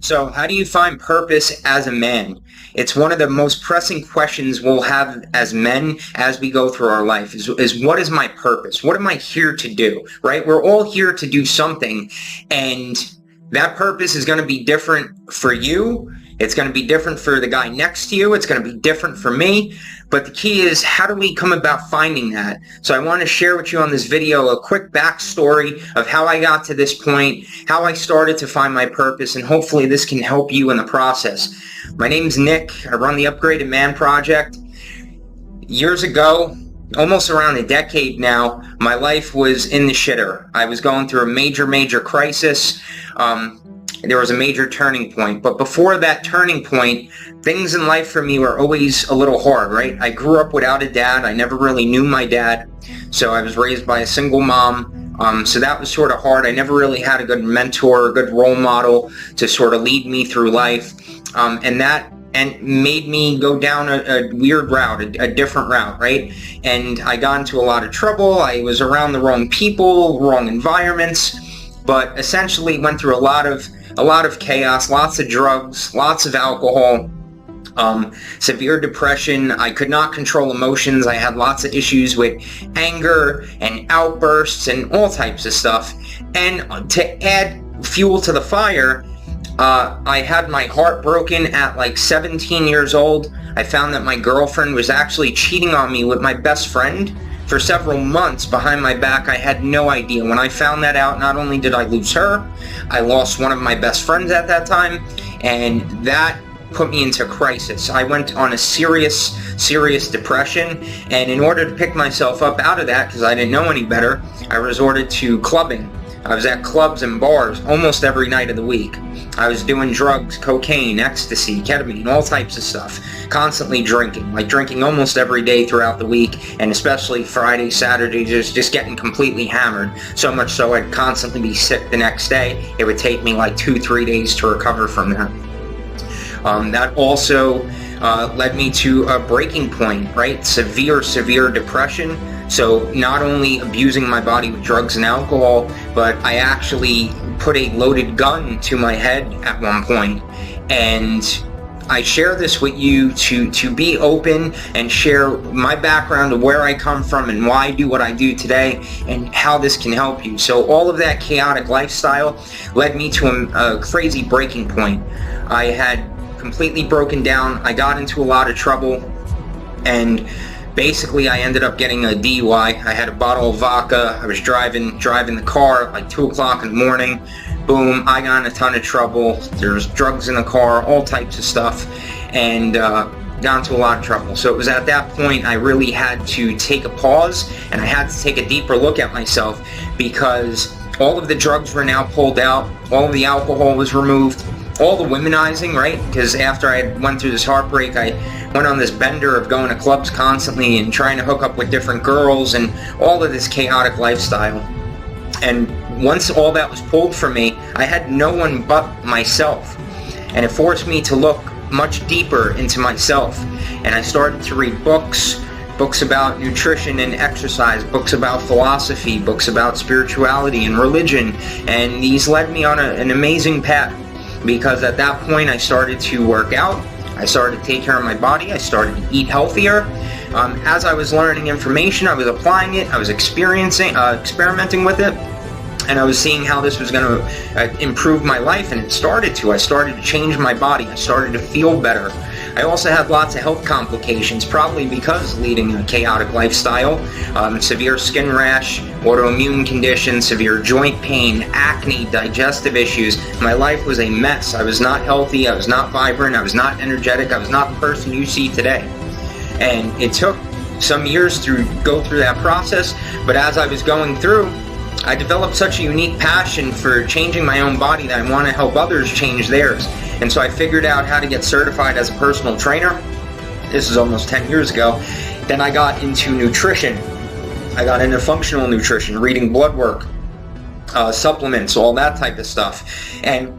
So, how do you find purpose as a man? It's one of the most pressing questions we'll have as men as we go through our life is what is my purpose? What am I here to do? Right? We're all here to do something, and that purpose is going to be different for you. It's going to be different for the guy next to you. It's going to be different for me. But the key is, how do we come about finding that? So I want to share with you on this video a quick backstory of how I got to this point, how I started to find my purpose, and hopefully this can help you in the process. My name's Nick. I run the Upgraded Man Project. Years ago, almost around a decade now, my life was in the shitter. I was going through a major crisis. There was a major turning point. But before that turning point, things in life for me were always a little hard, right? I grew up without a dad. I never really knew my dad. So I was raised by a single mom. So that was sort of hard. I never really had a good mentor, a good role model to sort of lead me through life. And that made me go down a weird route, a different route, right? And I got into a lot of trouble. I was around the wrong people, wrong environments, but essentially went through a lot of chaos, lots of drugs, lots of alcohol, severe depression. I could not control emotions. I had lots of issues with anger and outbursts and all types of stuff. And to add fuel to the fire, I had my heart broken at like 17 years old. I found that my girlfriend was actually cheating on me with my best friend for several months behind my back. I had no idea. When I found that out, not only did I lose her, I lost one of my best friends at that time, and that put me into crisis. I went on a serious depression, and in order to pick myself up out of that, because I didn't know any better, I resorted to clubbing. I was at clubs and bars almost every night of the week. I was doing drugs, cocaine, ecstasy, ketamine, all types of stuff. Constantly drinking, like drinking almost every day throughout the week, and especially Friday, Saturday, just getting completely hammered. So much so I'd constantly be sick the next day. It would take me like 2-3 days to recover from that. That also led me to a breaking point, right? Severe depression. So not only abusing my body with drugs and alcohol, but I actually put a loaded gun to my head at one point. And I share this with you to be open and share my background of where I come from and why I do what I do today and how this can help you. So all of that chaotic lifestyle led me to a crazy breaking point. I had completely broken down. I got into a lot of trouble, and basically I ended up getting a DUI. I had a bottle of vodka. I was driving the car at like 2 o'clock in the morning. Boom, I got in a ton of trouble. There's drugs in the car, all types of stuff, and got into a lot of trouble. So it was at that point I really had to take a pause, and I had to take a deeper look at myself, because all of the drugs were now pulled out, all of the alcohol was removed, all the womenizing, right? Because after I went through this heartbreak, I went on this bender of going to clubs constantly and trying to hook up with different girls and all of this chaotic lifestyle. And once all that was pulled from me, I had no one but myself. And it forced me to look much deeper into myself. And I started to read books about nutrition and exercise, books about philosophy, books about spirituality and religion. And these led me on an amazing path. Because at that point I started to work out, I started to take care of my body, I started to eat healthier. As I was learning information, I was applying it, I was experimenting with it, and I was seeing how this was going to improve my life, and it started to. I started to change my body, I started to feel better. I also had lots of health complications, probably because leading a chaotic lifestyle. Severe skin rash, autoimmune conditions, severe joint pain, acne, digestive issues. My life was a mess. I was not healthy, I was not vibrant, I was not energetic, I was not the person you see today. And it took some years to go through that process, but as I was going through, I developed such a unique passion for changing my own body that I want to help others change theirs. And so I figured out how to get certified as a personal trainer. This is almost 10 years ago. Then I got into nutrition. I got into functional nutrition, reading blood work, supplements, all that type of stuff. And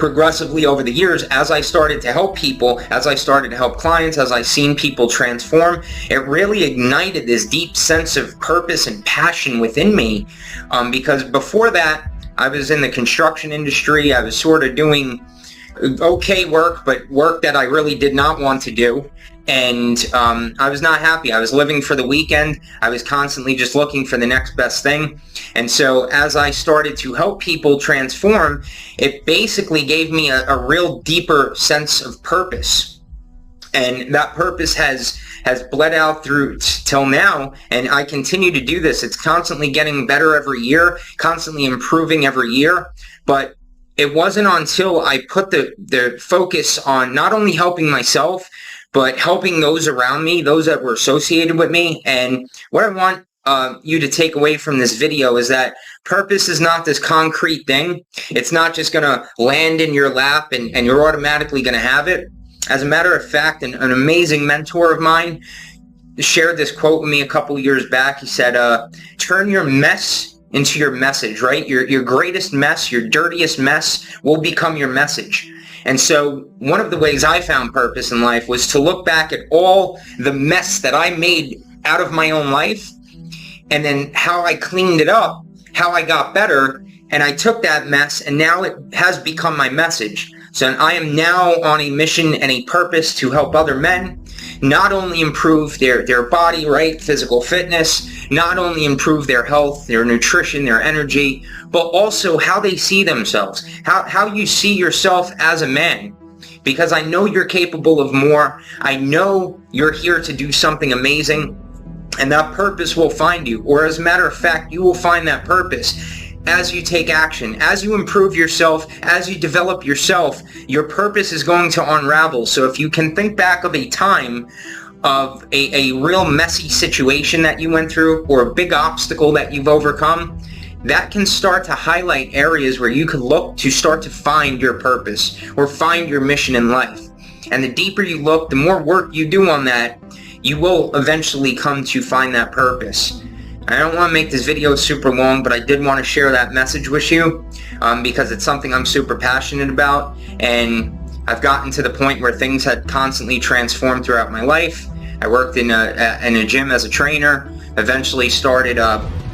progressively over the years, as I started to help people, as I started to help clients, as I seen people transform, it really ignited this deep sense of purpose and passion within me. Because before that, I was in the construction industry. I was sort of doing okay work, but work that I really did not want to do. And I was not happy. I was living for the weekend. I was constantly just looking for the next best thing. And so as I started to help people transform, it basically gave me a real deeper sense of purpose. And that purpose has bled out through till now, and I continue to do this. It's constantly getting better every year, constantly improving every year. But it wasn't until I put the focus on not only helping myself, but helping those around me, those that were associated with me. And what I want you to take away from this video is that purpose is not this concrete thing. It's not just going to land in your lap and you're automatically going to have it. As a matter of fact, an amazing mentor of mine shared this quote with me a couple years back. He said, turn your mess into your message, right? Your greatest mess, your dirtiest mess will become your message. And so one of the ways I found purpose in life was to look back at all the mess that I made out of my own life, and then how I cleaned it up, how I got better, and I took that mess, and now it has become my message. So I am now on a mission and a purpose to help other men not only improve their body, right, physical fitness, not only improve their health, their nutrition, their energy, but also how they see themselves, how you see yourself as a man. Because I know you're capable of more. I know you're here to do something amazing, and that purpose will find you. Or as a matter of fact, you will find that purpose as you take action, as you improve yourself, as you develop yourself. Your purpose is going to unravel. So if you can think back of a time of a real messy situation that you went through, or a big obstacle that you've overcome, that can start to highlight areas where you could look to start to find your purpose or find your mission in life. And the deeper you look, the more work you do on that, you will eventually come to find that purpose. I don't want to make this video super long, but I did want to share that message with you because it's something I'm super passionate about, and I've gotten to the point where things had constantly transformed throughout my life. I worked in a gym as a trainer, eventually started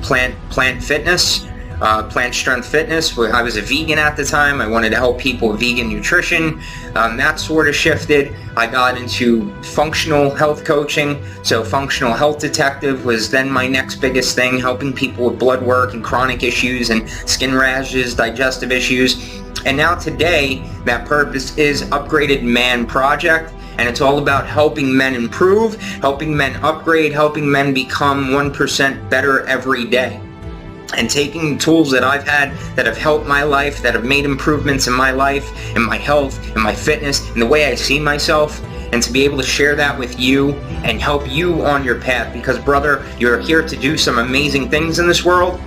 Plant Fitness, Plant Strength Fitness. I was a vegan at the time. I wanted to help people with vegan nutrition. That sort of shifted. I got into functional health coaching. So functional health detective was then my next biggest thing, helping people with blood work and chronic issues and skin rashes, digestive issues. And now today, that purpose is Upgraded Man Project. And it's all about helping men improve, helping men upgrade, helping men become 1% better every day. And taking the tools that I've had that have helped my life, that have made improvements in my life, in my health, in my fitness, in the way I see myself, and to be able to share that with you and help you on your path. Because brother, you're here to do some amazing things in this world,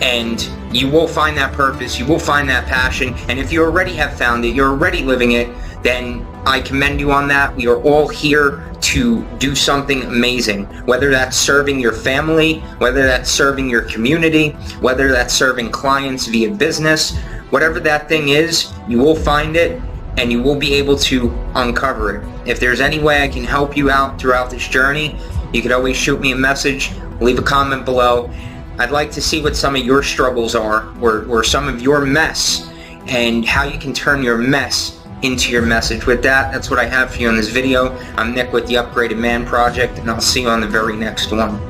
and you will find that purpose, you will find that passion. And if you already have found it, you're already living it, then I commend you on that. We are all here to do something amazing, whether that's serving your family, whether that's serving your community, whether that's serving clients via business. Whatever that thing is, you will find it and you will be able to uncover it. If there's any way I can help you out throughout this journey, you could always shoot me a message, leave a comment below. I'd like to see what some of your struggles are, or some of your mess, and how you can turn your mess into your message. With that, that's what I have for you in this video. I'm Nick with the Upgraded Man Project, and I'll see you on the very next one.